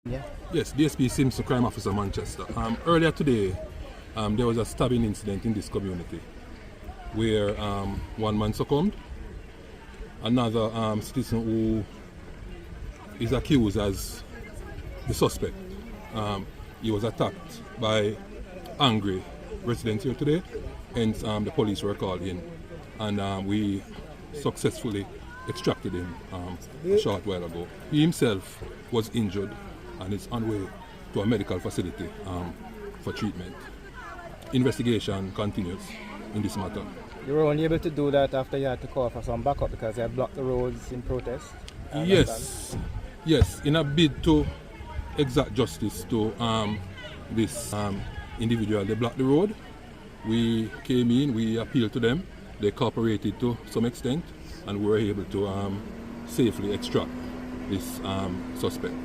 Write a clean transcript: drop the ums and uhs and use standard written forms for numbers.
Yeah. Yes, DSP Simpson, Crime Officer, Manchester. Earlier today, there was a stabbing incident in this community where one man succumbed. Another citizen who is accused as the suspect. He was attacked by angry residents here today, hence the police were called in, and we successfully extracted him a short while ago. He himself was injured and is on way to a medical facility for treatment. Investigation continues in this matter. You were only able to do that after you had to call for some backup because they had blocked the roads in protest? Yes, in a bid to exact justice to this individual. They blocked the road. We came in, we appealed to them, they cooperated to some extent, and we were able to safely extract this suspect.